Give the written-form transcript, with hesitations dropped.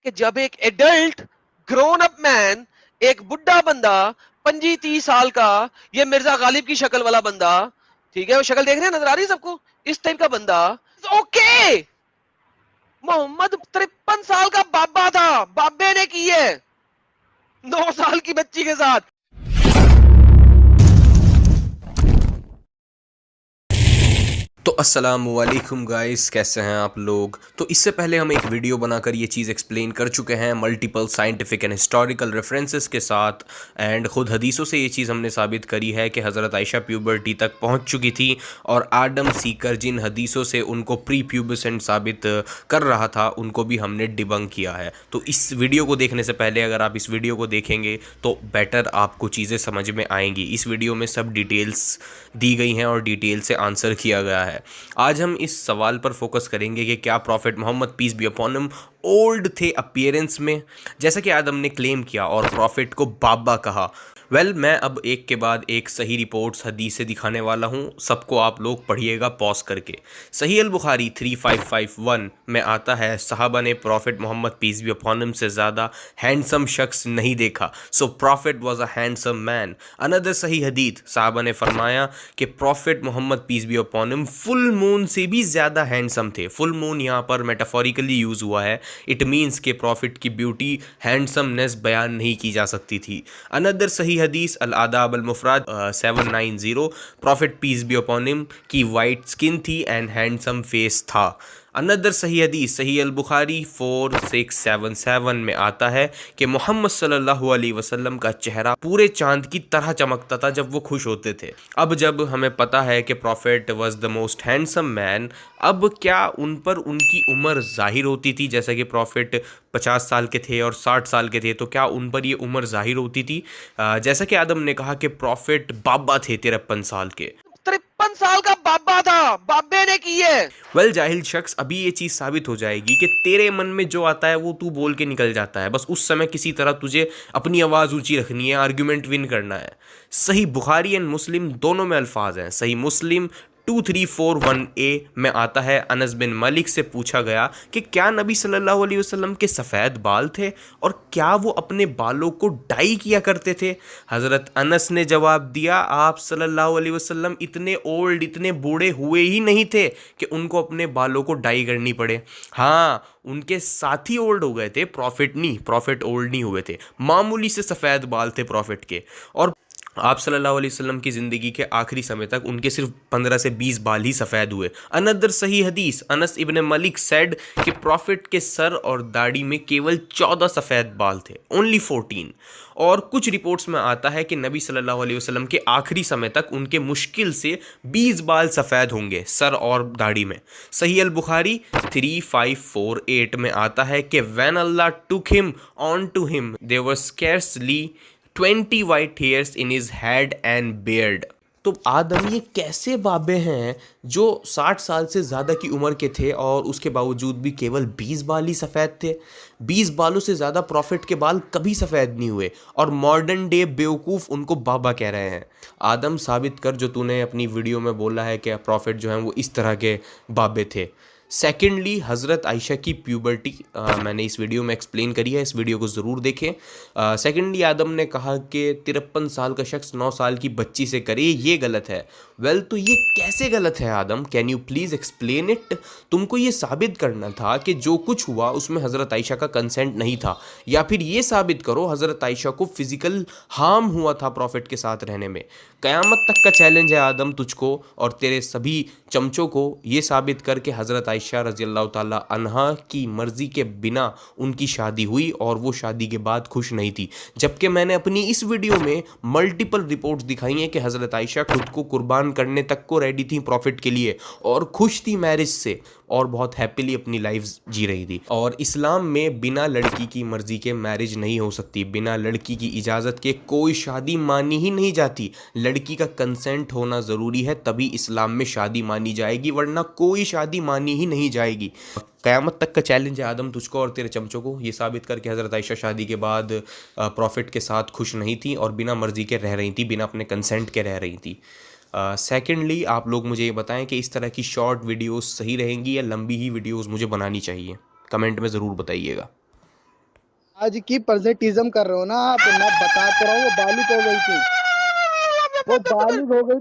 कि जब एक एडल्ट ग्रोन अप मैन, एक बुढ़ा बंदा 25-30 साल का, ये मिर्जा गालिब की शक्ल वाला बंदा, ठीक है, वो शक्ल देख रहे हैं, नजर आ रही है सबको, इस टाइप का बंदा, ओके, मोहम्मद 53 साल का बाबा था, बाबे ने की है 9 साल की बच्ची के साथ। तो अस्सलामु अलैकुम गाइस, कैसे हैं आप लोग। तो इससे पहले हम एक वीडियो बनाकर ये चीज़ एक्सप्लेन कर चुके हैं multiple scientific and historical references के साथ, एंड ख़ुद हदीसों से ये चीज़ हमने साबित करी है कि हज़रत आयशा प्यूबर्टी तक पहुंच चुकी थी, और आदम सीकर जिन हदीसों से उनको प्री प्यूबसेंट साबित कर रहा था उनको भी हमने डिबंक किया है। तो इस वीडियो को देखने से पहले अगर आप इस वीडियो को देखेंगे तो बेटर आपको चीज़ें समझ में आएंगी। इस वीडियो में सब डिटेल्स दी गई हैं और डिटेल से आंसर किया गया है। आज हम इस सवाल पर फोकस करेंगे कि क्या prophet Muhammad peace be upon him old थे अपीयरेंस में, जैसा कि आदम ने क्लेम किया और प्रॉफिट को बाबा कहा। मैं अब एक के बाद एक सही रिपोर्ट्स हदीस से दिखाने वाला हूँ, सबको आप लोग पढ़िएगा पॉज करके। सही अल बुखारी 3551 में आता है, सहाबा ने prophet Muhammad peace be upon him से ज़्यादा हैंडसम शख्स नहीं देखा, so prophet was a handsome man. Another सही हदीत, सहाबा ने फरमाया कि prophet Muhammad peace be upon him full moon से भी ज़्यादा हैंडसम थे। फुल मून यहाँ पर मेटाफोरिकली यूज़ हुआ है, इट मीन्स के प्रॉफिट की ब्यूटी हैंडसमनेस बयान नहीं की जा सकती थी। अनदर सही हदीस अल आदाब अल मुफरद 790, prophet peace be upon him की वाइट स्किन थी एंड हैंडसम फेस था। अनदर सही हदीस सही अल बुखारी 4677 में आता है कि मोहम्मद सल्लल्लाहु अलैहि वसल्लम का चेहरा पूरे चांद की तरह चमकता था जब वो खुश होते थे। अब जब हमें पता है कि profit was the most handsome man, अब क्या उन पर उनकी उम्र जाहिर होती थी, जैसा कि प्रॉफिट 50 साल के थे और 60 साल के थे, तो क्या उन पर ये उम्र जाहिर होती थी? जैसा कि आदम ने कहा कि प्रॉफिट बाबा थे 53 साल के। 53 साल का बाबा था, बाबे ने की है। जाहिल शख्स, अभी ये चीज़ साबित हो जाएगी कि तेरे मन में जो आता है वो तू बोल के निकल जाता है, बस उस समय किसी तरह तुझे अपनी आवाज़ ऊंची रखनी है, आर्ग्यूमेंट विन करना है। सही बुखारी एंड मुस्लिम दोनों में अल्फाज हैं। सही मुस्लिम 2341 में आता है, अनस बिन मलिक से पूछा गया कि क्या नबी सल्लल्लाहु अलैहि वसल्लम के सफ़ेद बाल थे और क्या वो अपने बालों को डाई किया करते थे। हज़रत अनस ने जवाब दिया, आप सल्लल्लाहु अलैहि वसल्लम इतने ओल्ड, इतने बूढ़े हुए ही नहीं थे कि उनको अपने बालों को डाई करनी पड़े। हाँ, उनके साथी ओल्ड हो गए थे, प्रॉफिट नहीं, प्रॉफिट ओल्ड नहीं हुए थे, मामूली से सफ़ेद बाल थे प्रॉफिट के। और आप सल्लल्लाहु अलैहि वसल्लम की ज़िंदगी के आखिरी समय तक उनके सिर्फ 15 से 20 बाल ही सफ़ेद हुए। अनदर सही हदीस, अनस इब्न मलिक सेड कि प्रॉफिट के सर और दाढ़ी में केवल 14 सफ़ेद बाल थे, ओनली 14। और कुछ रिपोर्ट्स में आता है कि नबी सल्लल्लाहु अलैहि वसल्लम के आखिरी समय तक उनके मुश्किल से 20 बाल सफ़ेद होंगे सर और दाढ़ी में। सही अल बुखारी 3548 में आता है कि when Allah took him on to him there were scarcely 20 white hairs in his head and beard. तो आदम ये कैसे बाबे हैं जो 60 साल से ज़्यादा की उम्र के थे और उसके बावजूद भी केवल 20 बाल ही सफ़ेद थे। 20 बालों से ज़्यादा प्रॉफिट के बाल कभी सफ़ेद नहीं हुए, और मॉडर्न डे बेवकूफ़ उनको बाबा कह रहे हैं। आदम, साबित कर जो तूने अपनी वीडियो में बोला है कि प्रॉफिट जो हैं वो इस तरह के बाबे थे। सेकेंडली, हज़रत आयशा की प्यूबर्टी मैंने इस वीडियो में एक्सप्लेन करी है, इस वीडियो को ज़रूर देखें। सेकेंडली, आदम ने कहा कि 53 साल का शख्स 9 साल की बच्ची से करे, ये गलत है। तो ये कैसे गलत है Adam? Can you please explain it? तुमको ये साबित करना था कि जो कुछ हुआ उसमें हज़रत आयशा का कंसेंट नहीं था, या फिर ये साबित करो हज़रत आयशा को फिज़िकल हार्म हुआ था प्रॉफिट के साथ रहने में। क़यामत तक का चैलेंज है आदम, तुझको और तेरे सभी चमचों को, ये साबित करके हज़रत आयशा रज़ी अल्लाह ताला अन्हा की मर्ज़ी के बिना उनकी शादी हुई और वो शादी के बाद खुश नहीं थी। जबकि मैंने अपनी इस वीडियो में मल्टीपल रिपोर्ट्स दिखाई हैं कि हज़रत आयशा खुद को कुर्बान करने तक को रेडी थी प्रॉफिट के लिए, और खुश थी मैरिज से, और बहुत हैप्पीली अपनी लाइफ जी रही थी। और इस्लाम में बिना लड़की की मर्ज़ी के मैरिज नहीं हो सकती, बिना लड़की की इजाज़त के कोई शादी मानी ही नहीं जाती। लड़की का कंसेंट होना ज़रूरी है, तभी इस्लाम में शादी मानी जाएगी, वरना कोई शादी मानी ही नहीं जाएगी। क़यामत तक का चैलेंज है आदम, तुझको और तेरे चमचों को, ये साबित करके हज़रत आयशा शादी के बाद प्रॉफिट के साथ खुश नहीं थी और बिना मर्ज़ी के रह रही थी, बिना अपने कंसेंट के रह रही थी। सेकेंडली, आप लोग मुझे ये बताएं कि इस तरह की शॉर्ट वीडियोस सही रहेंगी या लंबी ही वीडियोस मुझे बनानी चाहिए, कमेंट में ज़रूर बताइएगा। आज की प्रेजेंटिज्म कर रहे हो ना आप, मैं बता तो रहा हूँ, वो बालिग हो गई थी, वो बालिग हो गई